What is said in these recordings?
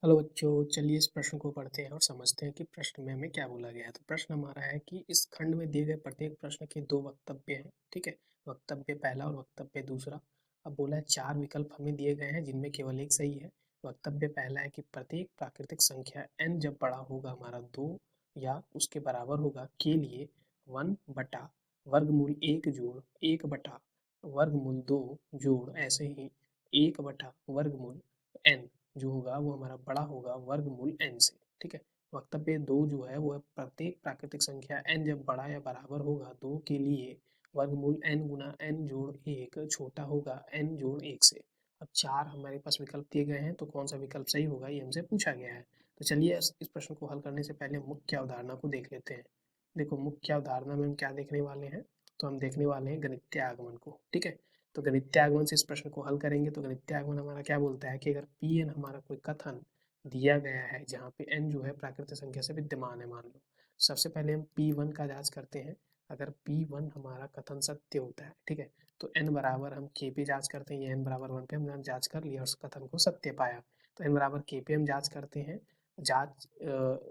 Hello बच्चों, चलिए इस प्रश्न को पढ़ते हैं और समझते हैं कि प्रश्न में हमें क्या बोला गया है। तो प्रश्न हमारा है कि इस खंड में दिए गए प्रत्येक प्रश्न के दो वक्तव्य हैं। ठीक है, वक्तव्य पहला और वक्तव्य दूसरा। अब बोला है चार विकल्प हमें दिए गए हैं जिनमें केवल एक सही है। वक्तव्य पहला है कि प्रत्येक प्राकृतिक संख्या n जब बड़ा होगा हमारा 2 या उसके बराबर होगा के लिए 1 बटा वर्गमूल 1 जोड़ 1 बटा वर्गमूल 2 जोड़ ऐसे ही 1 बटा वर्गमूल n जो होगा वो हमारा बड़ा होगा वर्गमूल n से। ठीक है, वक्तव्य दो जो है वो है प्रत्येक प्राकृतिक संख्या n जब बड़ा या बराबर होगा 2 के लिए वर्गमूल n गुना n जोड़ 1 छोटा होगा n जोड़ 1 से। अब चार हमारे पास विकल्प दिए गए हैं, तो कौन सा विकल्प सही होगा ये हमसे पूछा गया है। तो चलिए इस प्रश्न को हल करने से पहले मुख्य अवधारणा को देख लेते हैं। देखो, मुख्य अवधारणा में हम क्या देखने वाले हैं, तो हम देखने वाले हैं गणितीय आगमन को। ठीक है, तो गणितीय आगमन से इस प्रश्न को हल करेंगे। तो गणितीय आगमन हमारा क्या बोलता है कि अगर पी एन हमारा कोई कथन दिया गया है जहाँ पे एन जो है प्राकृतिक संख्या से विद्यमान है, मान लो सबसे पहले हम पी वन का जांच करते हैं। अगर पी वन हमारा कथन सत्य होता है, ठीक है, तो एन बराबर हम के पे जांच करते हैं। ये एन बराबर 1 पे हम जांच कर लिया और उस कथन को सत्य पाया। तो एन बराबर के पे हम जांच करते हैं। जांच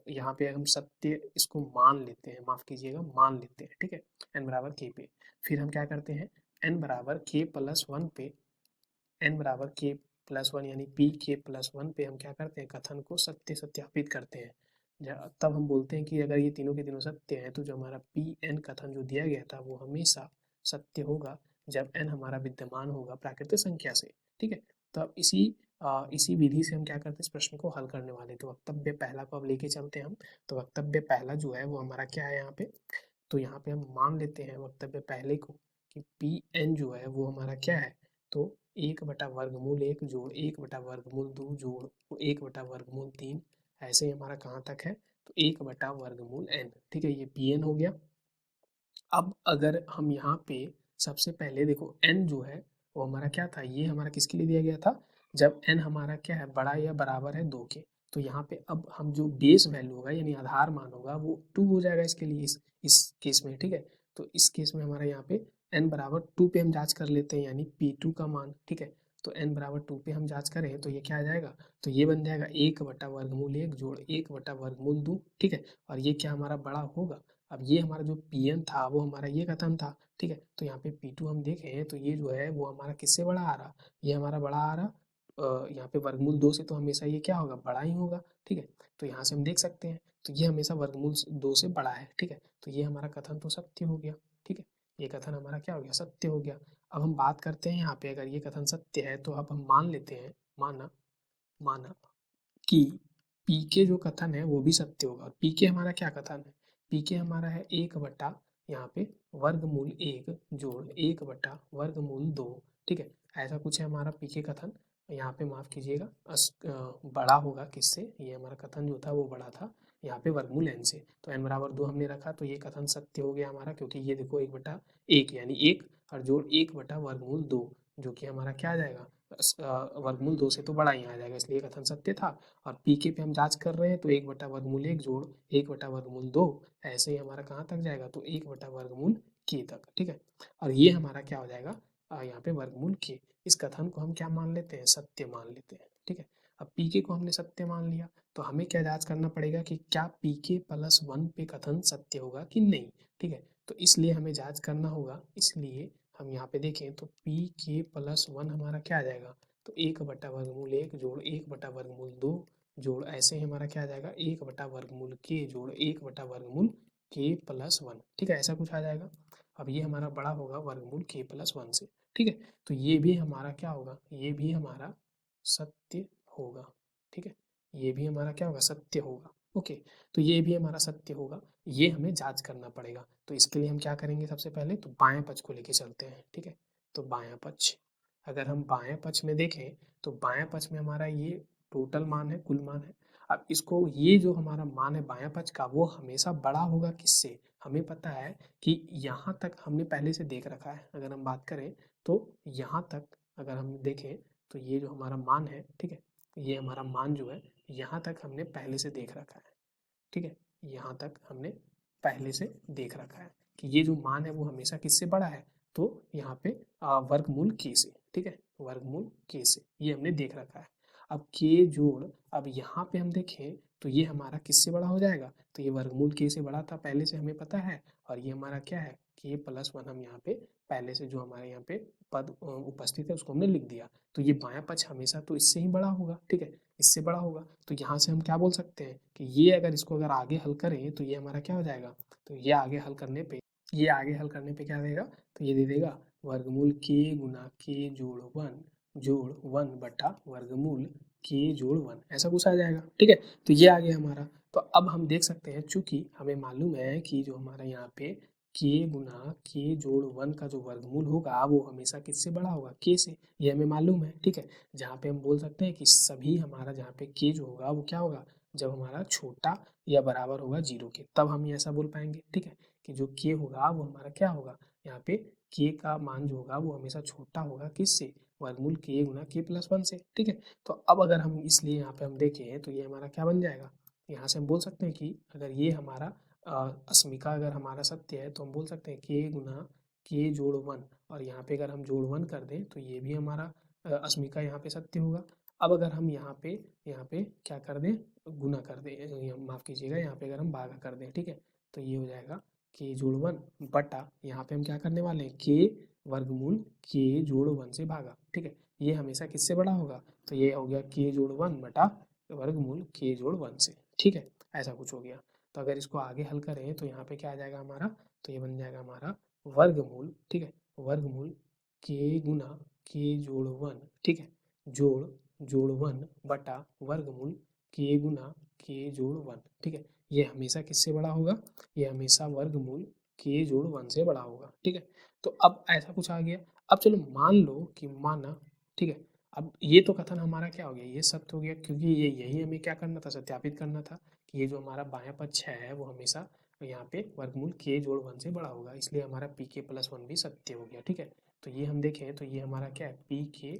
यहाँ पे हम सत्य इसको मान लेते हैं, माफ कीजिएगा मान लेते हैं। ठीक है, एन बराबर के पे। फिर हम क्या करते हैं, एन बराबर के प्लस वन पे, एन बराबर के प्लस वन यानी पी के प्लस वन पे हम क्या करते हैं, कथन को सत्य सत्यापित करते हैं। तब हम बोलते हैं कि अगर ये तीनों के तीनों सत्य हैं तो जो हमारा पी एन कथन जो दिया गया था वो हमेशा सत्य होगा जब एन हमारा विद्यमान होगा प्राकृतिक संख्या से। ठीक है, तो अब इसी विधि से हम क्या करते हैं, इस प्रश्न को हल करने वाले। तो वक्तव्य पहला को अब लेके चलते हैं हम। तो वक्तव्य पहला जो है वो हमारा क्या है यहाँ पे, तो यहाँ पे हम मान लेते हैं वक्तव्य पहले को कि पी एन जो है वो हमारा क्या है, तो 1/वर्गमूल 1 जोड़ 1/वर्गमूल 2 जोड़ 1/वर्गमूल 3, ऐसे ही हमारा कहाँ तक है, तो 1/वर्गमूल n। ठीक है, ये पी एन हो गया। अब अगर हम यहाँ पे सबसे पहले देखो n जो है वो हमारा क्या था, ये हमारा किसके लिए दिया गया था, जब n हमारा क्या है बड़ा या बराबर है 2 के। तो यहाँ पे अब हम जो बेस वैल्यू होगा यानी आधार मान होगा वो 2 हो जाएगा इसके लिए, इस केस में। ठीक है, तो इस केस में हमारा यहाँ पे n बराबर 2 पे हम जांच कर लेते हैं यानी P2 का मान। ठीक है, तो n बराबर 2 पे हम जांच करें तो ये क्या आ जाएगा, तो ये बन जाएगा 1/वर्गमूल 1 जोड़ 1/वर्गमूल 2। ठीक है, और ये क्या हमारा बड़ा होगा, अब ये हमारा जो पी एन था वो हमारा ये कथन था। ठीक है, तो यहाँ पे पी टू हम देखें तो ये जो है वो हमारा किससे बड़ा आ रहा, ये हमारा बड़ा आ रहा यहाँ पे वर्गमूल 2 से, तो हमेशा ये क्या होगा, बड़ा ही होगा। ठीक है, तो यहाँ से हम देख सकते हैं तो ये हमेशा वर्गमूल 2 से बड़ा है। ठीक है, तो ये हमारा कथन तो सत्य हो गया। ठीक है, ये कथन हमारा क्या हो गया, सत्य हो गया। अब हम बात करते हैं यहाँ पे, अगर ये कथन सत्य है तो अब हम मान लेते हैं, माना माना कि पी के जो कथन है वो भी सत्य होगा। पी के हमारा क्या कथन है, पी के हमारा है 1 बटा यहाँ पे वर्गमूल 1 जोड़ 1/वर्गमूल 2। ठीक है, ऐसा कुछ है हमारा पी के कथन। यहाँ पे माफ कीजिएगा बड़ा होगा किससे, ये हमारा कथन जो था वो बड़ा था यहाँ पे वर्गमूल n से। तो n बराबर 2 हमने रखा तो ये कथन सत्य हो गया हमारा, क्योंकि ये देखो 1/1 यानी 1 और जोड़ 1/वर्गमूल 2 जो कि हमारा क्या आ जाएगा, वर्गमूल 2 से तो बड़ा ही आ जाएगा, इसलिए कथन सत्य था। और पी के पे हम जांच कर रहे हैं तो 1/वर्गमूल 1 जोड़ 1/वर्गमूल 2, ऐसे ही हमारा कहाँ तक जाएगा, तो 1/वर्गमूल के तक। ठीक है, और ये हमारा क्या हो जाएगा, यहाँ पे वर्गमूल के। इस कथन को हम क्या मान लेते हैं, सत्य मान लेते हैं। ठीक है, अब पी के को हमने सत्य मान लिया तो हमें क्या जांच करना पड़ेगा कि क्या पी के प्लस 1 पे कथन सत्य होगा कि नहीं। ठीक है, तो इसलिए हमें जांच करना होगा, इसलिए हम यहाँ पे देखें तो पी के प्लस 1 हमारा क्या आ जाएगा, तो 1/वर्गमूल 1 जोड़ 1/वर्गमूल 2 जोड़ ऐसे ही हमारा क्या आ जाएगा, 1/वर्गमूल के जोड़ 1/वर्गमूल के प्लस 1। ठीक है, ऐसा कुछ आ जाएगा। अब ये हमारा बड़ा होगा वर्गमूल के प्लस 1 से। ठीक है, तो ये भी हमारा क्या होगा, ये भी हमारा सत्य होगा। ठीक है, ये भी हमारा क्या होगा, सत्य होगा। ओके, तो ये भी हमारा सत्य होगा, ये हमें जांच करना पड़ेगा। तो इसके लिए हम क्या करेंगे, सबसे पहले तो बाएं पक्ष को लेके चलते हैं। ठीक है, तो बायां पक्ष, अगर हम बाएं पक्ष में देखें तो बाएं पक्ष में हमारा ये टोटल मान है, कुल मान है। अब इसको ये जो हमारा मान है बायां पक्ष का वो हमेशा बड़ा होगा किससे, हमें पता है कि यहाँ तक हमने पहले से देख रखा है। अगर हम बात करें तो यहाँ तक अगर हम देखें तो ये जो हमारा मान है, ठीक है, ये हमारा मान जो है यहाँ तक हमने पहले से देख रखा है। ठीक है, यहाँ तक हमने पहले से देख रखा है कि ये जो मान है वो हमेशा किससे बड़ा है, तो यहाँ पे वर्गमूल के से। ठीक है, वर्गमूल के से ये हमने देख रखा है। अब के जोड़, अब यहाँ पे हम देखें तो ये हमारा किससे बड़ा हो जाएगा, तो ये वर्गमूल के से बड़ा था पहले से हमें पता है, और ये हमारा क्या है के प्लस वन, हम यहाँ पे पहले से जो हमारे यहाँ पे पद उपस्थित है उसको हमने लिख दिया। तो ये बायां पक्ष हमेशा तो इससे ही बड़ा होगा, ठीक है, इससे बड़ा होगा। तो यहाँ से हम क्या बोल सकते हैं कि ये अगर इसको अगर आगे हल करें तो ये हमारा क्या हो जाएगा, तो ये आगे हल करने पे, ये आगे हल करने पे क्या देगा, तो ये दे देगा वर्गमूल के गुना के जोड़ वन बटा वर्गमूल के जोड़ वन, ऐसा कुछ आ जाएगा, ठीक है। तो ये आ गया हमारा। तो अब हम देख सकते हैं चूंकि हमें मालूम है कि जो हमारा यहाँ पे के गुना के जोड़ वन का जो वर्गमूल होगा वो हमेशा किससे बड़ा होगा, के से, ये हमें मालूम है, ठीक है। जहाँ पे हम बोल सकते हैं कि सभी हमारा जहाँ पे के जो होगा वो क्या होगा, जब हमारा छोटा या बराबर होगा जीरो के, तब हम ये ऐसा बोल पाएंगे, ठीक है, कि जो के होगा वो हमारा क्या होगा, यहाँ पे के का मान जो होगा वो हमेशा छोटा होगा किससे, वर्गमूल के गुना के प्लस वन से, ठीक है। तो अब अगर हम इसलिए यहाँ पे हम देखें तो ये हमारा क्या बन जाएगा, यहाँ से हम बोल सकते हैं कि अगर ये हमारा अस्मिका अगर हमारा सत्य है तो हम बोल सकते हैं के गुना के जोड़ वन, और यहाँ पे अगर हम जोड़ वन कर दें तो ये भी हमारा अस्मिका यहाँ पे सत्य होगा। अब अगर हम यहाँ पे क्या कर दें, गुना कर दें, माफ़ कीजिएगा, यहाँ पे अगर हम भागा कर दें, ठीक है, तो ये हो जाएगा के जोड़ वन बटा, यहाँ पे हम क्या करने वाले हैं, के वर्गमूल के जोड़ वन से भागा, ठीक है। ये हमेशा किससे बड़ा होगा, तो ये हो गया के जोड़ वन बटा वर्गमूल के जोड़ वन से, ठीक है, ऐसा कुछ हो गया। तो अगर इसको आगे हल करें तो यहाँ पे क्या आ जाएगा हमारा, तो ये बन जाएगा हमारा वर्गमूल, ठीक है, वर्गमूल के गुना के जोड़ वन, ठीक है, जोड़ जोड़ वन बटा वर्गमूल के गुना के जोड़ वन, ठीक है। ये हमेशा किससे बड़ा होगा, ये हमेशा वर्गमूल के जोड़ वन से बड़ा होगा, ठीक है। तो अब ऐसा कुछ आ गया। अब चलो मान लो कि माना, ठीक है, अब ये तो कथन हमारा क्या हो गया, ये सत्य हो गया, क्योंकि ये यही हमें क्या करना था, सत्यापित करना था कि ये जो हमारा बायां पक्ष है वो हमेशा यहाँ पे वर्गमूल के जोड़ वन से बड़ा होगा, इसलिए हमारा पी के प्लस वन भी सत्य हो गया, ठीक है। तो ये हम देखें तो ये हमारा क्या है, पी के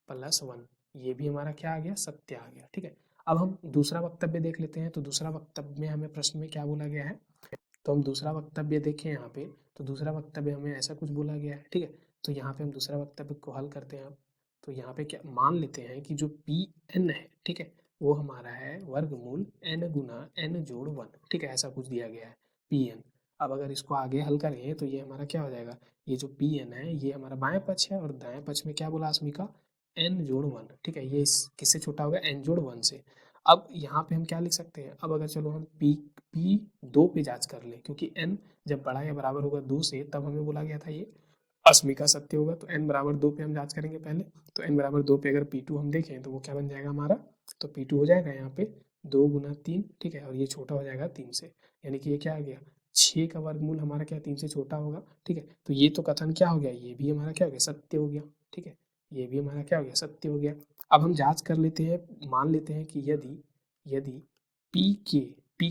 प्लस वन, ये भी हमारा क्या आ गया, सत्य आ गया, ठीक है। अब हम दूसरा वक्तव्य देख लेते हैं। तो दूसरा वक्तव्य में हमें प्रश्न में क्या बोला गया है, तो हम दूसरा वक्तव्य देखें यहाँ पे, तो दूसरा वक्तव्य हमें ऐसा कुछ बोला गया है, ठीक है। तो यहाँ पे हम दूसरा वक्तव्य को हल करते हैं। अब तो यहाँ पे क्या मान लेते हैं कि जो पी एन है, ठीक है, वो हमारा है वर्गमूल एन गुना एन जोड़ वन, ठीक है, ऐसा कुछ दिया गया है पी एन। अब अगर इसको आगे हल करें तो ये हमारा क्या हो जाएगा, ये जो पी एन है ये हमारा बाएं पक्ष है, और दाएं पक्ष में क्या बोला अस्मिका, एन जोड़ वन, ठीक है, ये किससे छोटा होगा, एन जोड़ वन से। अब यहाँ पे हम क्या लिख सकते हैं, अब अगर चलो हम पी दो पे जांच कर ले, क्योंकि n जब बड़ा या बराबर होगा दो से तब हमें बोला गया था ये अस्मिका सत्य होगा। तो n बराबर दो पे हम जांच करेंगे पहले। तो n बराबर दो पे अगर P2 हम देखें तो वो क्या बन जाएगा हमारा, तो P2 हो जाएगा यहाँ पे दो गुना तीन, ठीक है, और ये छोटा हो जाएगा तीन से, यानी कि ये क्या आ गया, छः का वर्गमूल हमारा क्या तीन से छोटा होगा, ठीक है। तो ये तो कथन क्या हो गया, ये भी हमारा क्या हो गया, सत्य हो गया, ठीक है, ये भी हमारा क्या हो गया, सत्य हो गया। अब हम जांच कर लेते हैं, मान लेते हैं कि यदि यदि पी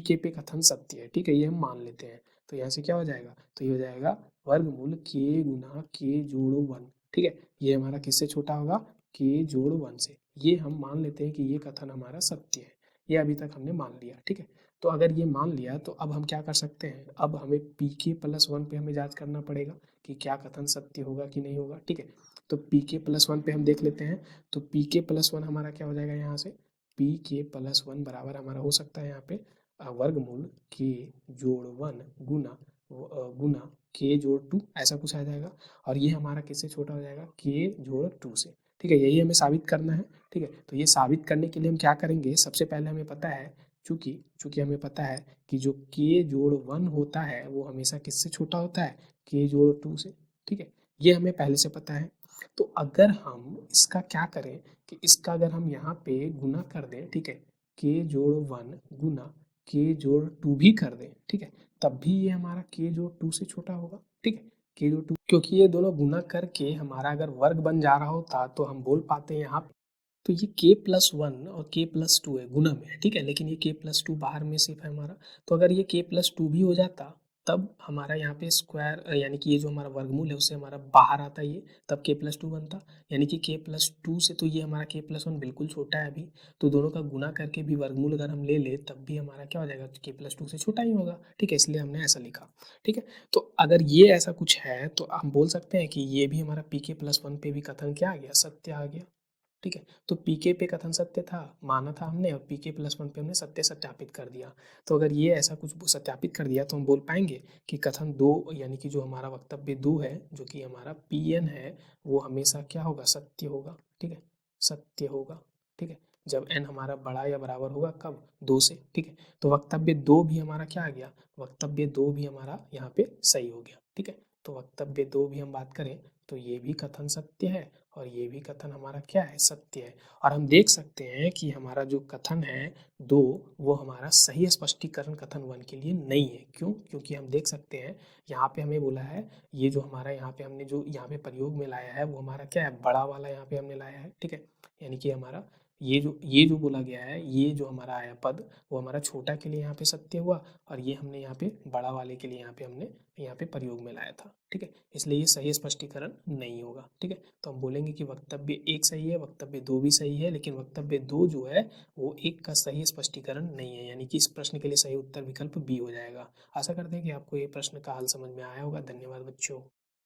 के पे कथन सत्य है, ठीक है, ये हम मान लेते हैं। तो यहाँ से क्या हो जाएगा, तो ये हो जाएगा वर्गमूल के गुना के जोड़ वन, ठीक है, ये हमारा किससे छोटा होगा, के जोड़ वन से। ये हम मान लेते हैं कि ये कथन हमारा सत्य है, ये अभी तक हमने मान लिया, ठीक है। तो अगर ये मान लिया तो अब हम क्या कर सकते हैं, अब हमें पी के प्लस वन पे हमें जांच करना पड़ेगा कि क्या कथन सत्य होगा कि नहीं होगा, ठीक है। तो पी के प्लस वन पे हम देख लेते हैं। तो पी के प्लस वन हमारा क्या हो जाएगा, यहाँ से पी के प्लस वन बराबर हमारा हो सकता है यहाँ पे वर्गमूल के जोड़ वन गुना के जोड़ टू, ऐसा कुछ आ जाएगा। और ये हमारा किससे छोटा हो जाएगा, के जोड़ टू से, ठीक है, यही हमें साबित करना है, ठीक है। तो ये साबित करने के लिए हम क्या करेंगे, सबसे पहले हमें पता है, चूंकि चूंकि हमें पता है कि जो के जोड़ वन होता है वो हमेशा किससे छोटा होता है, के जोड़ टू से, ठीक है, ये हमें पहले से पता है। तो अगर हम इसका क्या करें कि इसका अगर हम यहाँ पे गुना कर दें, ठीक है, के जोड़ वन गुना के जोड़ टू भी कर दें, ठीक है, तब भी ये हमारा के जोड़ टू से छोटा होगा, ठीक है, के जोड़ टू, क्योंकि ये दोनों गुना करके हमारा अगर वर्ग बन जा रहा होता तो हम बोल पाते हैं यहाँ पे, तो ये के प्लस वन और के प्लस टू है गुना में है, ठीक है, लेकिन ये के प्लस टू बाहर में सिर्फ है हमारा। तो अगर ये के प्लस टू भी हो जाता तब हमारा यहाँ पे स्क्वायर, यानी कि ये जो हमारा वर्गमूल है उससे हमारा बाहर आता ये, तब के प्लस टू बनता, यानी कि के प्लस टू से तो ये हमारा के प्लस वन बिल्कुल छोटा है अभी। तो दोनों का गुना करके भी वर्गमूल अगर हम ले ले तब भी हमारा क्या हो जाएगा, के प्लस टू से छोटा ही होगा, ठीक है, इसलिए हमने ऐसा लिखा, ठीक है। तो अगर ये ऐसा कुछ है तो हम बोल सकते हैं कि ये भी हमारा पी के प्लस वन पे भी कथन क्या आ गया, सत्य आ गया। ठीक है। तो पीके पे कथन सत्य था, माना था हमने, और पीके प्लस वन पे हमने सत्य सत्यापित कर दिया। तो अगर ये ऐसा कुछ सत्यापित कर दिया तो हम बोल पाएंगे कि कथन दो यानी कि जो हमारा वक्तव्य दो है, जो कि हमारा पी एन है, वो हमेशा क्या होगा, सत्य होगा। ठीक है, सत्य होगा। ठीक है, जब एन हमारा बड़ा या बराबर होगा कब, दो से। ठीक है, तो वक्तव्य दो भी हमारा क्या आ गया, वक्तव्य दो भी हमारा यहाँ पे सही हो गया। ठीक है, तो वक्तव्य दो भी हम बात करें तो ये भी कथन सत्य है और ये भी कथन हमारा क्या है, सत्य है। और हम देख सकते हैं कि हमारा जो कथन है दो, वो हमारा सही स्पष्टीकरण कथन वन के लिए नहीं है। क्यों, क्योंकि हम देख सकते हैं यहाँ पे हमें बोला है, ये जो हमारा यहाँ पे हमने जो यहाँ पे प्रयोग में लाया है वो हमारा क्या है, बड़ा वाला यहाँ पे हमने लाया है। ठीक है, यानी कि हमारा ये जो बोला गया है, ये जो हमारा आया पद, वो हमारा छोटा के लिए यहाँ पे सत्य हुआ, और ये हमने यहाँ पे बड़ा वाले के लिए हमने यहाँ पे प्रयोग में लाया था। ठीक है, इसलिए ये सही स्पष्टीकरण नहीं होगा। ठीक है, तो हम बोलेंगे कि वक्तव्य एक सही है, वक्तव्य दो भी सही है, लेकिन वक्तव्य दो जो है वो एक का सही स्पष्टीकरण नहीं है, यानी कि इस प्रश्न के लिए सही उत्तर विकल्प बी हो जाएगा। आशा करते हैं कि आपको ये प्रश्न का हल समझ में आया होगा। धन्यवाद बच्चों।